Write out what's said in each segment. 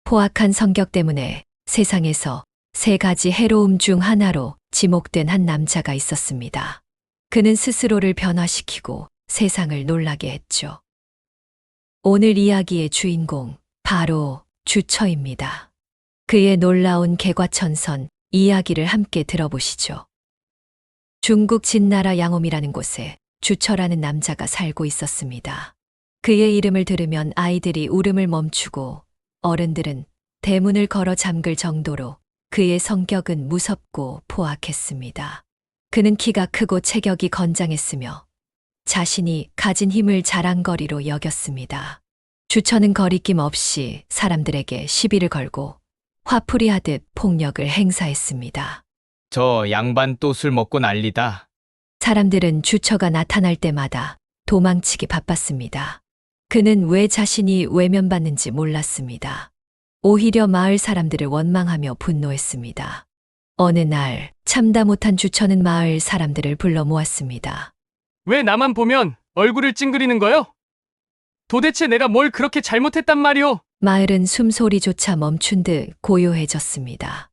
포악한 성격 때문에 세상에서 세 가지 해로움 중 하나로 지목된 한 남자가 있었습니다. 그는 스스로를 변화시키고 세상을 놀라게 했죠. 오늘 이야기의 주인공, 바로 주처입니다. 그의 놀라운 개과천선 이야기를 함께 들어보시죠. 중국 진나라 양홈이라는 곳에 주처라는 남자가 살고 있었습니다. 그의 이름을 들으면 아이들이 울음을 멈추고 어른들은 대문을 걸어 잠글 정도로 그의 성격은 무섭고 포악했습니다. 그는 키가 크고 체격이 건장했으며 자신이 가진 힘을 자랑거리로 여겼습니다. 주처는 거리낌 없이 사람들에게 시비를 걸고 화풀이하듯 폭력을 행사했습니다. 저 양반 또 술 먹고 난리다. 사람들은 주처가 나타날 때마다 도망치기 바빴습니다. 그는 왜 자신이 외면받는지 몰랐습니다. 오히려 마을 사람들을 원망하며 분노했습니다. 어느 날 참다 못한 주처는 마을 사람들을 불러 모았습니다. 왜 나만 보면 얼굴을 찡그리는 거요? 도대체 내가 뭘 그렇게 잘못했단 말이오? 마을은 숨소리조차 멈춘 듯 고요해졌습니다.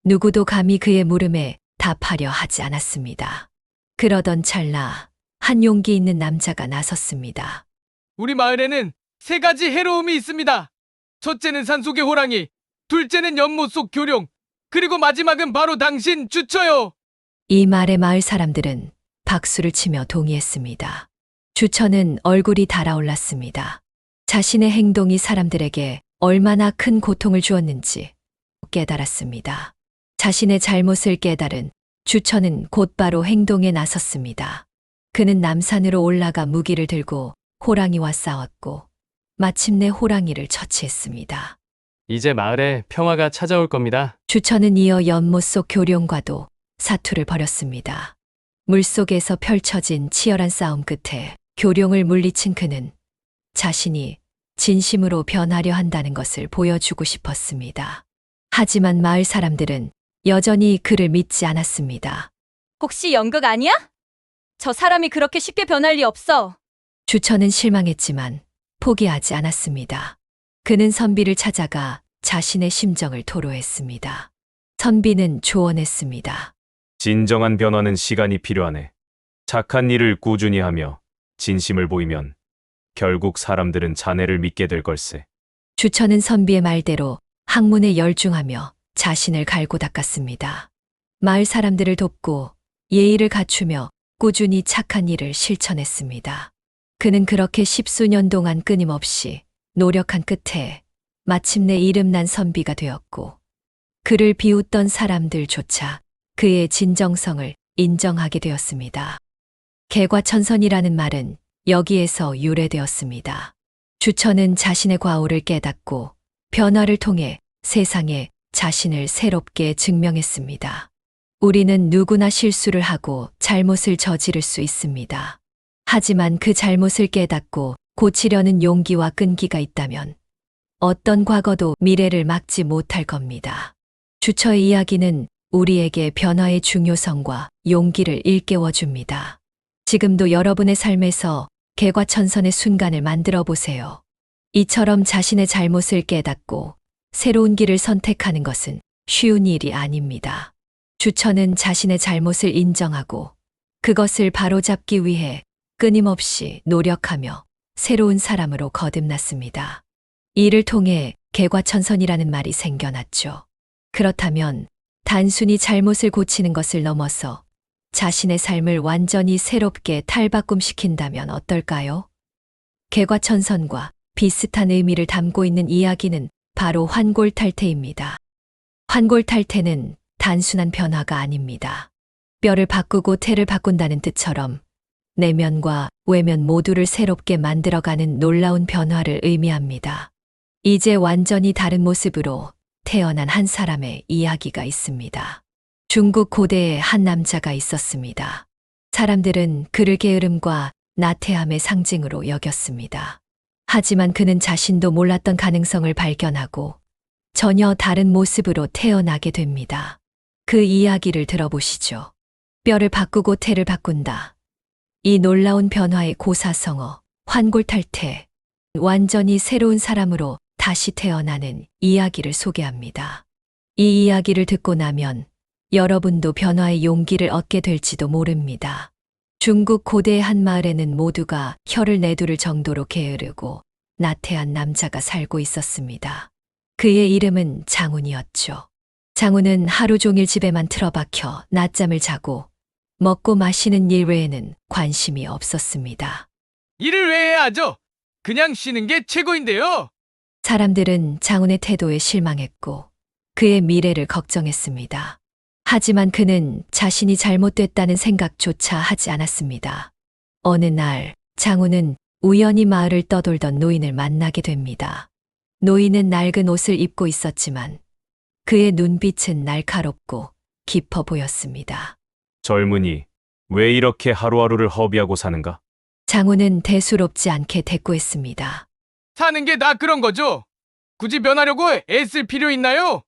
누구도 감히 그의 물음에 답하려 하지 않았습니다. 그러던 찰나 한 용기 있는 남자가 나섰습니다. 우리 마을에는 세 가지 해로움이 있습니다. 첫째는 산속의 호랑이, 둘째는 연못 속 교룡, 그리고 마지막은 바로 당신 주처요. 이 말에 마을 사람들은 박수를 치며 동의했습니다. 주처는 얼굴이 달아올랐습니다. 자신의 행동이 사람들에게 얼마나 큰 고통을 주었는지 깨달았습니다. 자신의 잘못을 깨달은 주처는 곧바로 행동에 나섰습니다. 그는 남산으로 올라가 무기를 들고 호랑이와 싸웠고 마침내 호랑이를 처치했습니다. 이제 마을에 평화가 찾아올 겁니다. 주처는 이어 연못 속 교룡과도 사투를 벌였습니다. 물속에서 펼쳐진 치열한 싸움 끝에 교룡을 물리친 그는 자신이 진심으로 변하려 한다는 것을 보여주고 싶었습니다. 하지만 마을 사람들은 여전히 그를 믿지 않았습니다. 혹시 연극 아니야? 저 사람이 그렇게 쉽게 변할 리 없어. 주처는 실망했지만 포기하지 않았습니다. 그는 선비를 찾아가 자신의 심정을 토로했습니다. 선비는 조언했습니다. 진정한 변화는 시간이 필요하네. 착한 일을 꾸준히 하며 진심을 보이면 결국 사람들은 자네를 믿게 될 걸세. 주처는 선비의 말대로 학문에 열중하며 자신을 갈고 닦았습니다. 마을 사람들을 돕고 예의를 갖추며 꾸준히 착한 일을 실천했습니다. 그는 그렇게 십수년 동안 끊임없이 노력한 끝에 마침내 이름난 선비가 되었고 그를 비웃던 사람들조차 그의 진정성을 인정하게 되었습니다. 개과천선이라는 말은 여기에서 유래되었습니다. 주처는 자신의 과오를 깨닫고 변화를 통해 세상에 자신을 새롭게 증명했습니다. 우리는 누구나 실수를 하고 잘못을 저지를 수 있습니다. 하지만 그 잘못을 깨닫고 고치려는 용기와 끈기가 있다면 어떤 과거도 미래를 막지 못할 겁니다. 주처의 이야기는 우리에게 변화의 중요성과 용기를 일깨워 줍니다. 지금도 여러분의 삶에서 개과천선의 순간을 만들어 보세요. 이처럼 자신의 잘못을 깨닫고 새로운 길을 선택하는 것은 쉬운 일이 아닙니다. 주처는 자신의 잘못을 인정하고 그것을 바로잡기 위해 끊임없이 노력하며 새로운 사람으로 거듭났습니다. 이를 통해 개과천선이라는 말이 생겨났죠. 그렇다면 단순히 잘못을 고치는 것을 넘어서 자신의 삶을 완전히 새롭게 탈바꿈시킨다면 어떨까요? 개과천선과 비슷한 의미를 담고 있는 이야기는 바로 환골탈태입니다. 환골탈태는 단순한 변화가 아닙니다. 뼈를 바꾸고 태를 바꾼다는 뜻처럼 내면과 외면 모두를 새롭게 만들어가는 놀라운 변화를 의미합니다. 이제 완전히 다른 모습으로 태어난 한 사람의 이야기가 있습니다. 중국 고대에 한 남자가 있었습니다. 사람들은 그를 게으름과 나태함의 상징으로 여겼습니다. 하지만 그는 자신도 몰랐던 가능성을 발견하고 전혀 다른 모습으로 태어나게 됩니다. 그 이야기를 들어보시죠. 뼈를 바꾸고 태를 바꾼다. 이 놀라운 변화의 고사성어, 환골탈태, 완전히 새로운 사람으로 다시 태어나는 이야기를 소개합니다. 이 이야기를 듣고 나면 여러분도 변화의 용기를 얻게 될지도 모릅니다. 중국 고대의 한 마을에는 모두가 혀를 내두를 정도로 게으르고 나태한 남자가 살고 있었습니다. 그의 이름은 장훈이었죠. 장훈은 하루 종일 집에만 틀어박혀 낮잠을 자고 먹고 마시는 일 외에는 관심이 없었습니다. 일을 왜 해야 하죠? 그냥 쉬는 게 최고인데요. 사람들은 장훈의 태도에 실망했고 그의 미래를 걱정했습니다. 하지만 그는 자신이 잘못됐다는 생각조차 하지 않았습니다. 어느 날 장훈은 우연히 마을을 떠돌던 노인을 만나게 됩니다. 노인은 낡은 옷을 입고 있었지만 그의 눈빛은 날카롭고 깊어 보였습니다. 젊은이, 왜 이렇게 하루하루를 허비하고 사는가? 장훈은 대수롭지 않게 대꾸했습니다. 사는 게 다 그런 거죠. 굳이 변하려고 애쓸 필요 있나요?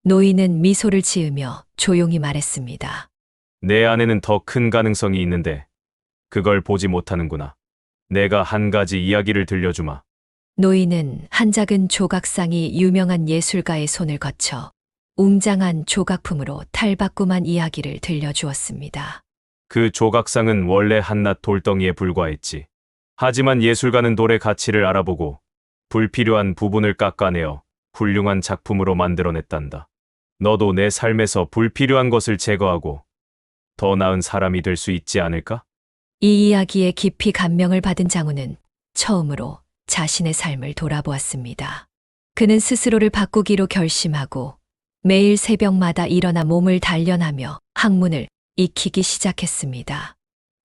노인은 미소를 지으며 조용히 말했습니다. 내 안에는 더 큰 가능성이 있는데 그걸 보지 못하는구나. 내가 한 가지 이야기를 들려주마. 노인은 한 작은 조각상이 유명한 예술가의 손을 거쳐 웅장한 조각품으로 탈바꿈한 이야기를 들려주었습니다. 그 조각상은 원래 한낱 돌덩이에 불과했지. 하지만 예술가는 돌의 가치를 알아보고 불필요한 부분을 깎아내어 훌륭한 작품으로 만들어냈단다. 너도 내 삶에서 불필요한 것을 제거하고 더 나은 사람이 될 수 있지 않을까? 이 이야기에 깊이 감명을 받은 장훈은 처음으로 자신의 삶을 돌아보았습니다. 그는 스스로를 바꾸기로 결심하고 매일 새벽마다 일어나 몸을 단련하며 학문을 익히기 시작했습니다.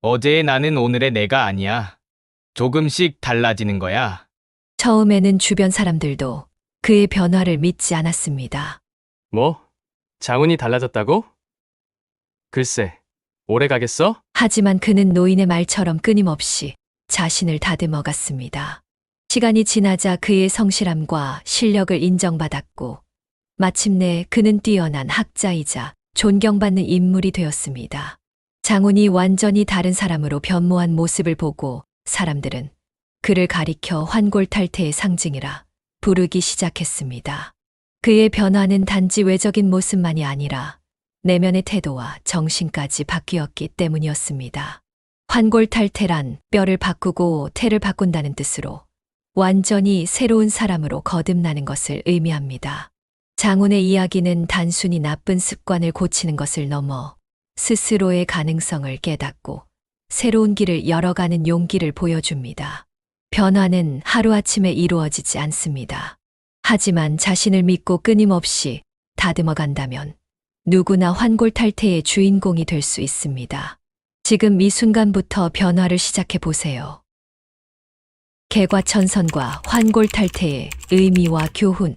어제의 나는 오늘의 내가 아니야. 조금씩 달라지는 거야. 처음에는 주변 사람들도 그의 변화를 믿지 않았습니다. 뭐? 장훈이 달라졌다고? 글쎄, 오래 가겠어? 하지만 그는 노인의 말처럼 끊임없이 자신을 다듬어갔습니다. 시간이 지나자 그의 성실함과 실력을 인정받았고 마침내 그는 뛰어난 학자이자 존경받는 인물이 되었습니다. 장훈이 완전히 다른 사람으로 변모한 모습을 보고 사람들은 그를 가리켜 환골탈태의 상징이라 부르기 시작했습니다. 그의 변화는 단지 외적인 모습만이 아니라 내면의 태도와 정신까지 바뀌었기 때문이었습니다. 환골탈태란 뼈를 바꾸고 태를 바꾼다는 뜻으로 완전히 새로운 사람으로 거듭나는 것을 의미합니다. 장훈의 이야기는 단순히 나쁜 습관을 고치는 것을 넘어 스스로의 가능성을 깨닫고 새로운 길을 열어가는 용기를 보여줍니다. 변화는 하루아침에 이루어지지 않습니다. 하지만 자신을 믿고 끊임없이 다듬어 간다면 누구나 환골탈태의 주인공이 될 수 있습니다. 지금 이 순간부터 변화를 시작해 보세요. 개과천선과 환골탈태의 의미와 교훈.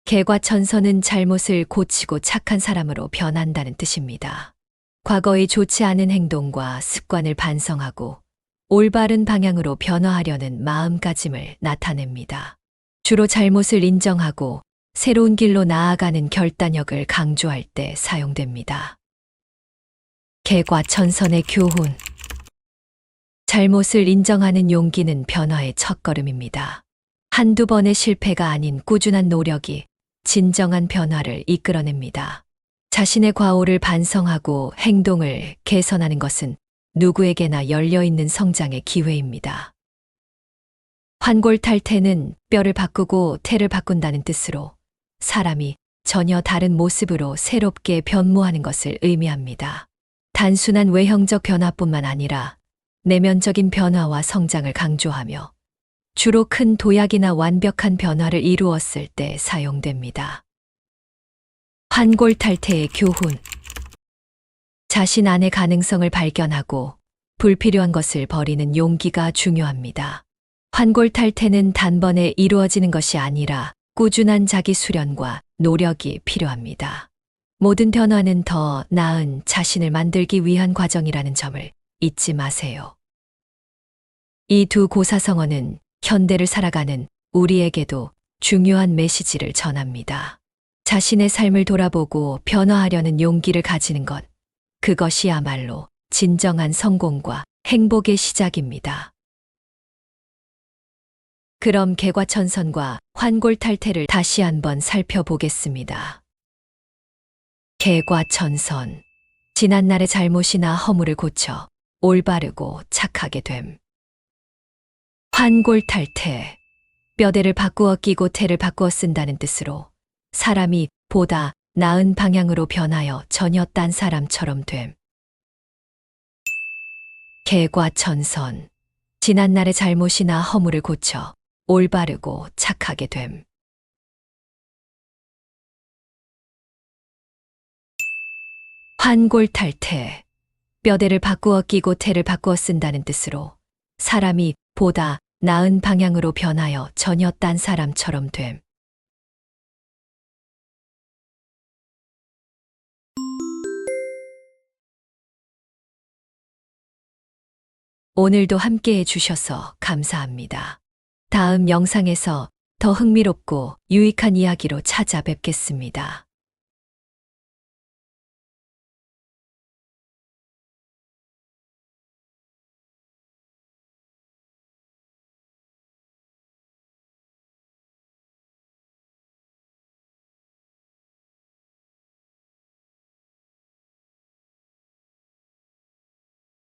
개과천선은 잘못을 고치고 착한 사람으로 변한다는 뜻입니다. 과거의 좋지 않은 행동과 습관을 반성하고 올바른 방향으로 변화하려는 마음가짐을 나타냅니다. 주로 잘못을 인정하고 새로운 길로 나아가는 결단력을 강조할 때 사용됩니다. 개과천선의 교훈. 잘못을 인정하는 용기는 변화의 첫걸음입니다. 한두 번의 실패가 아닌 꾸준한 노력이 진정한 변화를 이끌어냅니다. 자신의 과오를 반성하고 행동을 개선하는 것은 누구에게나 열려있는 성장의 기회입니다. 환골탈태는 뼈를 바꾸고 태를 바꾼다는 뜻으로 사람이 전혀 다른 모습으로 새롭게 변모하는 것을 의미합니다. 단순한 외형적 변화뿐만 아니라 내면적인 변화와 성장을 강조하며 주로 큰 도약이나 완벽한 변화를 이루었을 때 사용됩니다. 환골탈태의 교훈. 자신 안의 가능성을 발견하고 불필요한 것을 버리는 용기가 중요합니다. 환골탈태는 단번에 이루어지는 것이 아니라 꾸준한 자기 수련과 노력이 필요합니다. 모든 변화는 더 나은 자신을 만들기 위한 과정이라는 점을 잊지 마세요. 이 두 고사성어는 현대를 살아가는 우리에게도 중요한 메시지를 전합니다. 자신의 삶을 돌아보고 변화하려는 용기를 가지는 것, 그것이야말로 진정한 성공과 행복의 시작입니다. 그럼 개과천선과 환골탈태를 다시 한번 살펴보겠습니다. 개과천선. 지난날의 잘못이나 허물을 고쳐 올바르고 착하게 됨. 환골탈태. 뼈대를 바꾸어 끼고 태를 바꾸어 쓴다는 뜻으로 사람이 보다 나은 방향으로 변하여 전혀 딴 사람처럼 됨. 개과천선. 지난날의 잘못이나 허물을 고쳐 올바르고 착하게 됨. 환골탈태. 뼈대를 바꾸어 끼고 태를 바꾸어 쓴다는 뜻으로 사람이 보다 나은 방향으로 변하여 전혀 딴 사람처럼 됨. 오늘도 함께 해주셔서 감사합니다. 다음 영상에서 더 흥미롭고 유익한 이야기로 찾아뵙겠습니다.